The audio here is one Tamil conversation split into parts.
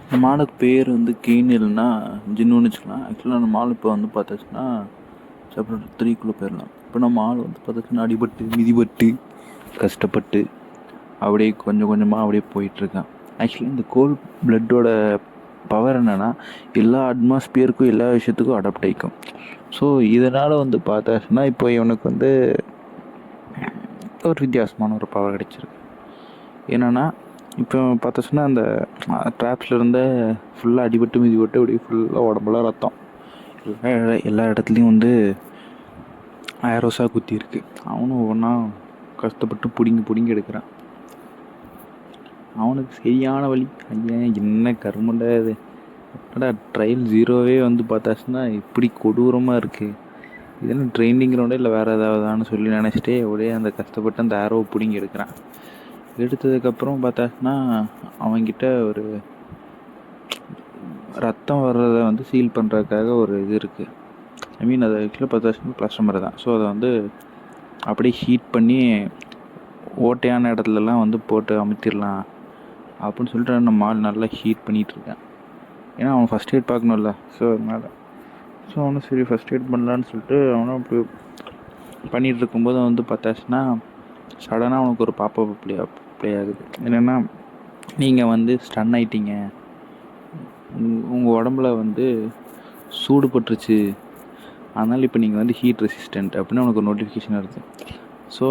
இந்த மாலுக்கு பேர் வந்து கெயின் இல்லைன்னா ஜின்னுன்னு வச்சுக்கலாம். ஆக்சுவலாக அந்த மால் இப்போ வந்து பார்த்தாச்சுன்னா சாப்டர் 3க்குள்ளே போயிடலாம். இப்போ நம்ம ஆள் வந்து பார்த்தாச்சுன்னா அடிபட்டு மிதிபட்டு கஷ்டப்பட்டு அப்படியே கொஞ்சம் கொஞ்சமாக அப்படியே போயிட்டுருக்கான். ஆக்சுவலி இந்த கோல்ட் பிளட்டோட பவர் என்னென்னா எல்லா அட்மாஸ்பியருக்கும் எல்லா விஷயத்துக்கும் அடாப்ட் ஆகிக்கும். ஸோ இதனால் வந்து பார்த்தாச்சுன்னா இப்போ இவனுக்கு வந்து ஒரு வித்தியாசமான ஒரு பவர் கிடைச்சிருக்கு. என்னென்னா இப்போ பார்த்தாச்சுன்னா அந்த ட்ராப்ஸில் இருந்த ஃபுல்லாக அடிபட்டு மிதிபட்டு அப்படியே ஃபுல்லாக உடம்புலாம் ரத்தம் எல்லா இடத்துலையும் வந்து ஆரோஸாக குத்தி இருக்கு. அவனும் ஒவ்வொன்றா கஷ்டப்பட்டு பிடுங்கி எடுக்கிறான். அவனுக்கு சரியான வழி. ஐயா என்ன கருமண்டா இது, என்னடா ட்ரையல் 0வே வந்து பார்த்தாச்சுன்னா இப்படி கொடூரமாக இருக்குது, இதெல்லாம் ட்ரெயினிங் கிரவுண்டே இல்லை வேறு ஏதாவதான்னு சொல்லி நினச்சிட்டே ஒரே அந்த கஷ்டப்பட்டு அந்த ஆரோவை பிடுங்கி எடுக்கிறான். எடுத்ததுக்கப்புறம் பார்த்தாச்சுன்னா அவன்கிட்ட ஒரு ரத்தம் வர்றதை வந்து சீல் பண்ணுறதுக்காக ஒரு இது இருக்குது. ஐ மீன் அதை ஆக்சுவலாக பார்த்தாச்சுன்னா பிளாஸ்டர் தான். ஸோ அதை வந்து அப்படியே ஹீட் பண்ணி ஓட்டையான இடத்துலலாம் வந்து போட்டு அமுத்திடலாம் அப்படின்னு சொல்லிட்டு நம்ம ஆள் நல்லா ஹீட் பண்ணிகிட்ருக்கேன். ஏன்னா அவன் ஃபஸ்ட் எய்ட் பார்க்கணும்ல. ஸோ அதனால் அவனும் சரி ஃபஸ்ட் எய்ட் பண்ணலான்னு சொல்லிட்டு அவனும் இப்படி பண்ணிகிட்டு இருக்கும்போது வந்து பார்த்தாச்சுன்னா சடனாக அவனுக்கு ஒரு பாப்பா ப்ளே ஆகுது. என்னென்னா நீங்கள் வந்து ஸ்டன் ஆகிட்டீங்க, உங்கள் உடம்புல வந்து சூடு பட்டுருச்சு, அதனால் இப்போ நீங்கள் வந்து ஹீட் ரெசிஸ்டண்ட் அப்படின்னு அவனுக்கு ஒரு நோட்டிஃபிகேஷன் வருது. ஸோ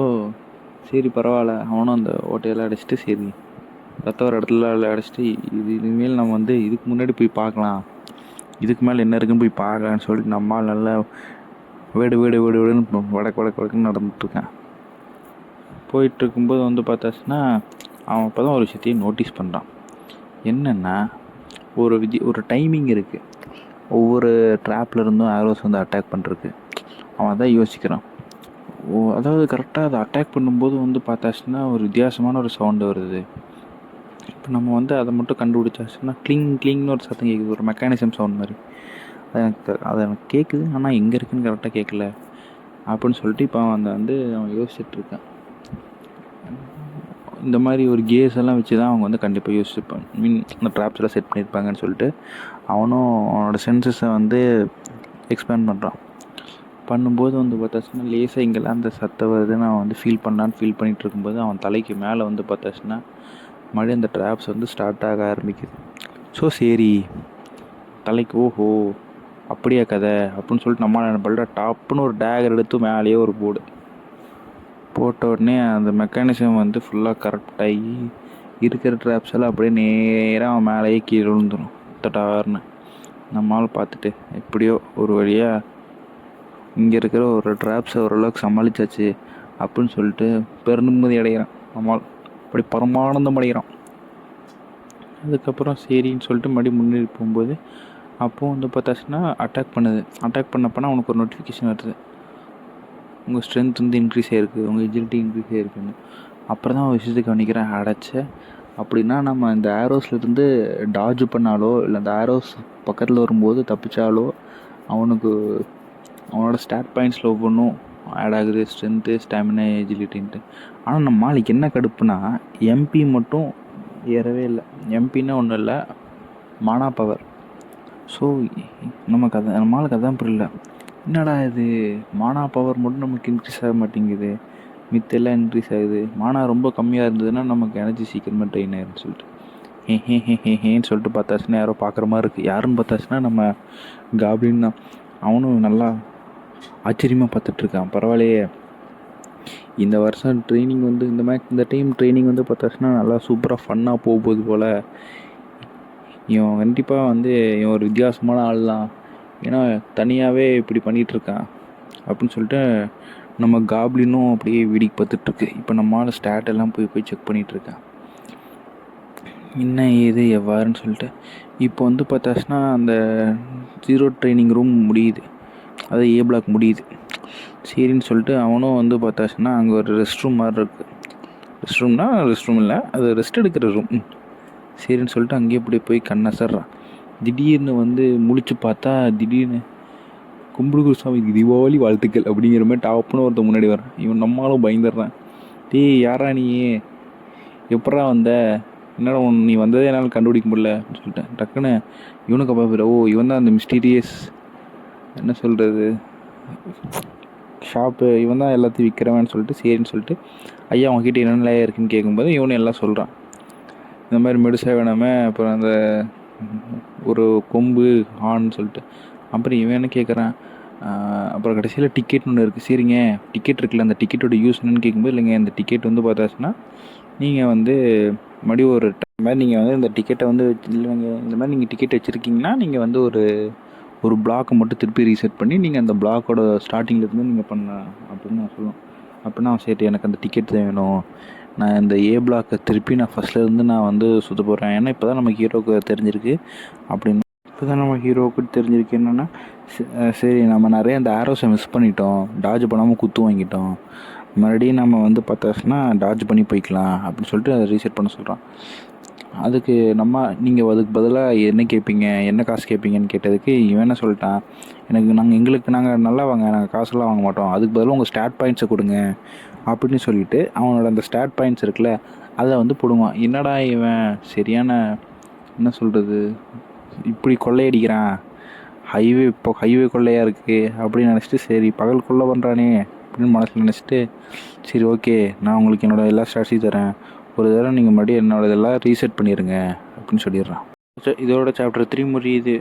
சரி பரவாயில்ல, அவனும் அந்த ஓட்டையெல்லாம் அடிச்சுட்டு சரி ரத்த வர இடத்துல அடிச்சுட்டு இனிமேல் நம்ம வந்து இதுக்கு முன்னாடி போய் பார்க்கலாம், இதுக்கு மேலே என்ன இருக்குன்னு போய் பார்க்கலான்னு சொல்லிட்டு நம்மால் நல்லா வேடுன்னு வடக்குன்னு நடந்துட்டுருக்கேன். போயிட்டுருக்கும்போது வந்து பார்த்தாச்சுன்னா அவன் அப்போ தான் ஒரு விஷயத்தையும் நோட்டீஸ் பண்ணுறான். என்னென்னா ஒரு டைமிங் இருக்குது ஒவ்வொரு ட்ராப்பில் இருந்தும் ஆரோஸ் வந்து அட்டாக் பண்ணுறதுக்கு. அவன் தான் யோசிக்கிறான். அதாவது கரெக்டாக அதை அட்டாக் பண்ணும்போது வந்து பார்த்தாச்சுன்னா ஒரு வித்தியாசமான ஒரு சவுண்டு வருது. இப்போ நம்ம வந்து அதை மட்டும் கண்டுபிடிச்சாச்சுன்னா கிளிங்னு ஒரு சத்தம் கேட்குது, ஒரு மெக்கானிசம் சவுண்ட் மாதிரி. அது எனக்கு கேட்குது, ஆனால் எங்கே இருக்குதுன்னு கரெக்டாக கேட்கல அப்படின்னு சொல்லிட்டு இப்போ அவன் யோசிச்சுட்ருக்கான். இந்த மாதிரி ஒரு கேஸ் எல்லாம் வச்சு தான் அவங்க வந்து கண்டிப்பாக யோசிச்சுருப்பாங்க, மீன் அந்த ட்ராப்ஸ் எல்லாம் செட் பண்ணியிருப்பாங்கன்னு சொல்லிட்டு அவனும் அவனோட சென்சஸை வந்து எக்ஸ்பேண்ட் பண்ணுறான். பண்ணும்போது வந்து பார்த்தாச்சுன்னா லேசாக இங்கெல்லாம் அந்த சத்தம் வருதுன்னு அவன் வந்து ஃபீல் பண்ணிகிட்டு இருக்கும்போது அவன் தலைக்கு மேலே வந்து பார்த்தாச்சுன்னா மறுபடியும் அந்த ட்ராப்ஸ் வந்து ஸ்டார்ட் ஆக ஆரம்பிக்குது. ஸோ சரி தலைக்கு ஓஹோ அப்படியா கதை அப்படின்னு சொல்லிட்டு நம்ம என்ன டாப்புன்னு ஒரு டேகர் எடுத்து மேலேயே ஒரு போர்டு போட்ட உடனே அந்த மெக்கானிசம் வந்து ஃபுல்லாக கரெக்ட் ஆகி இருக்கிற ட்ராப்ஸ் எல்லாம் அப்படியே நேராக அவன் மேலேயே கீழே விழுந்துடும் தட்டார்னு. நம்மளால் பார்த்துட்டு எப்படியோ ஒரு வழியாக இங்கே இருக்கிற ஒரு ட்ராப்ஸை ஓரளவுக்கு சமாளித்தாச்சு அப்படின்னு சொல்லிட்டு பெருநிம்மதி அடைகிறான். நம்மால் அப்படி பரமானந்தம் அடைகிறான். அதுக்கப்புறம் சரின்னு சொல்லிட்டு மறுபடியும் முன்னேறி போகும்போது அப்போது வந்து பார்த்தாச்சுன்னா அட்டாக் பண்ணப்போனா அவனுக்கு ஒரு நோட்டிஃபிகேஷன் வருது, உங்கள் ஸ்ட்ரென்த் வந்து இன்க்ரீஸ் ஆகிருக்கு, உங்கள் எஜிலிட்டி இன்க்ரீஸ் ஆகிருக்குன்னு. அப்புறம் தான் ஒரு விஷயத்துக்கு கவனிக்கிறேன், அடைச்ச அப்படின்னா நம்ம இந்த ஆரோஸ்லேருந்து டாஜ் பண்ணாலோ இல்லை அந்த ஆரோஸ் பக்கத்தில் வரும்போது தப்பிச்சாலோ அவனுக்கு அவனோட ஸ்டாட் பாயிண்ட்ஸில் ஒவ்வொன்றும் ஆட் ஆகுது, ஸ்ட்ரென்த்து, ஸ்டாமினா, எஜிலிட்டின்ட்டு. ஆனால் நம்ம நாளைக்கு என்ன கடுப்புனா எம்பி மட்டும் ஏறவே இல்லை. எம்பின்னா ஒன்றும் இல்லை, மானா பவர். ஸோ நம்மளுக்கு அதான் புரியல, என்னடா இது மானா பவர் மட்டும் நமக்கு இன்க்ரீஸ் ஆக மாட்டேங்குது, மித்தெல்லாம் இன்க்ரீஸ் ஆகுது, மானா ரொம்ப கம்மியாக இருந்ததுன்னா நமக்கு எனர்ஜி சீக்கிரமாக ட்ரெயின் ஆகிருன்னு சொல்லிட்டு ஹேன்னு சொல்லிட்டு பார்த்தாச்சுன்னா யாரோ பார்க்குற மாதிரி இருக்குது. யாருன்னு பார்த்தாச்சுன்னா நம்ம காப்ளின் தான். அவனும் நல்லா ஆச்சரியமாக பார்த்துட்ருக்கான். பரவாயில்லையே, இந்த வருஷம் ட்ரைனிங் வந்து இந்த டைம் ட்ரைனிங் வந்து பார்த்தாச்சுன்னா நல்லா சூப்பராக ஃபன்னாக போகுது போல். இவன் கண்டிப்பாக வந்து இவன் ஒரு வித்தியாசமான ஆள் தான், ஏன்னா தனியாகவே இப்படி பண்ணிகிட்ருக்கான் அப்படின்னு சொல்லிட்டு நம்ம காப்ளினும் அப்படியே வேடிக்கை பார்த்துட்ருக்கு. இப்போ நம்மளால் ஸ்டாட் எல்லாம் போய் செக் பண்ணிகிட்ருக்கேன், என்ன ஏது எவ்வாறுன்னு சொல்லிட்டு. இப்போ வந்து பார்த்தாச்சுன்னா அந்த 0 ட்ரைனிங் ரூம் முடியுது, அது ஏ பிளாக் முடியுது. சரின்னு சொல்லிட்டு அவனும் வந்து பார்த்தாச்சுன்னா அங்கே ஒரு ரெஸ்ட் ரூம் மாதிரி இருக்குது. ரெஸ்ட் ரூம் இல்லை, அது ரெஸ்ட் எடுக்கிற ரூம். சரின்னு சொல்லிட்டு அங்கேயே இப்படி போய் கண்ணசர்றான். திடீர்னு வந்து முழிச்சு பார்த்தா திடீர்னு கும்பிடுகுரு சாமி தீபாவளி வாழ்த்துக்கள் அப்படிங்கிற மாதிரி டாப்புன்னு ஒருத்தன் முன்னாடி வரான். இவன் நம்மளும் பயந்துடுறான். டேய் யாரா நீ, எப்படா வந்த, என்னடா நீ வந்ததே என்னால் கண்டுபிடிக்க முடியல அப்படின்னு சொல்லிட்டேன். டக்குன்னு இவனுக்கு அப்போ பேர், ஓ இவன் தான் அந்த மிஸ்டீரியஸ் என்ன சொல்கிறது ஷாப்பு, இவன் தான் எல்லாத்தையும் விற்கிறவன்னு சொல்லிட்டு சரின்னு சொல்லிட்டு ஐயா அவங்ககிட்ட என்னென்ன இருக்குன்னு கேட்கும்போது இவனு எல்லாம் சொல்கிறான். இந்த மாதிரி மெடிசா வேணாமல் அப்புறம் அந்த ஒரு கொம்பு ஆன்னு சொல்லிட்டு. அப்புறம் இவன் என்ன கேட்குறான், அப்புறம் கடைசியில் டிக்கெட்னு ஒன்று இருக்குது. சரிங்க டிக்கெட் இருக்குல்ல, அந்த டிக்கெட்டோட யூஸ் என்னன்னு கேட்கும்போது, இல்லைங்க இந்த டிக்கெட் வந்து பார்த்தாச்சுன்னா நீங்கள் வந்து மறுபடியும் ஒரு மாதிரி நீங்கள் வந்து இந்த டிக்கெட்டை வந்து இல்லைங்க இந்த மாதிரி நீங்கள் டிக்கெட் வச்சுருக்கீங்கன்னா நீங்கள் வந்து ஒரு பிளாக்கை மட்டும் திருப்பி ரீசெட் பண்ணி நீங்கள் அந்த பிளாக்கோட ஸ்டார்டிங்லேருந்து நீங்கள் பண்ணலாம் அப்படின்னு நான் சொல்லுவேன். அப்படின்னா சரி எனக்கு அந்த டிக்கெட் தான் வேணும், நான் இந்த ஏ பிளாக்கை திருப்பி நான் ஃபஸ்ட்லேருந்து நான் வந்து சுற்ற போகிறேன். ஏன்னா இப்போ தான் நம்ம ஹீரோவுக்கு தெரிஞ்சிருக்கு அப்படின்னு. இப்போ தான் நம்ம ஹீரோவுக்கு தெரிஞ்சிருக்கு என்னென்னா, சரி நம்ம நிறைய அந்த ஆரோஸை மிஸ் பண்ணிட்டோம், டாஜ் பண்ணாமல் குத்து வாங்கிட்டோம், மறுபடியும் நம்ம வந்து பார்த்தாச்சுன்னா டாஜ் பண்ணி போய்க்கலாம் அப்படின்னு சொல்லிட்டு அதை ரீசெட் பண்ண சொல்கிறான். அதுக்கு நீங்கள் அதுக்கு பதிலாக என்ன கேட்பீங்க, என்ன காசு கேட்பீங்கன்னு கேட்டதுக்கு இவன் என்ன சொல்லிட்டான், நாங்கள் நல்லா வாங்க, நாங்கள் காசெல்லாம் வாங்க மாட்டோம், அதுக்கு பதிலாக உங்கள் ஸ்டாட் பாயிண்ட்ஸை கொடுங்க அப்படின்னு சொல்லிட்டு அவனோட அந்த ஸ்டாட் பாயிண்ட்ஸ் இருக்குல்ல அதை வந்து பிடுங்குவான். என்னடா இவன் சரியான என்ன சொல்கிறது இப்படி கொள்ளையடிக்கிறான், ஹைவே கொள்ளையாக இருக்குது அப்படின்னு நினச்சிட்டு, சரி பகல் கொள்ளை பண்ணுறானே அப்படின்னு மனசில் நினச்சிட்டு, சரி ஓகே நான் உங்களுக்கு என்னோடய எல்லா ஸ்டாட்ஸையும் தரேன், ஒரு தடவை நீங்கள் மறுபடியும் என்னோட இதெல்லாம் ரீசெட் பண்ணிடுங்க அப்படின்னு சொல்லிடுறான். இதோட சாப்டர் 3 முடியுது.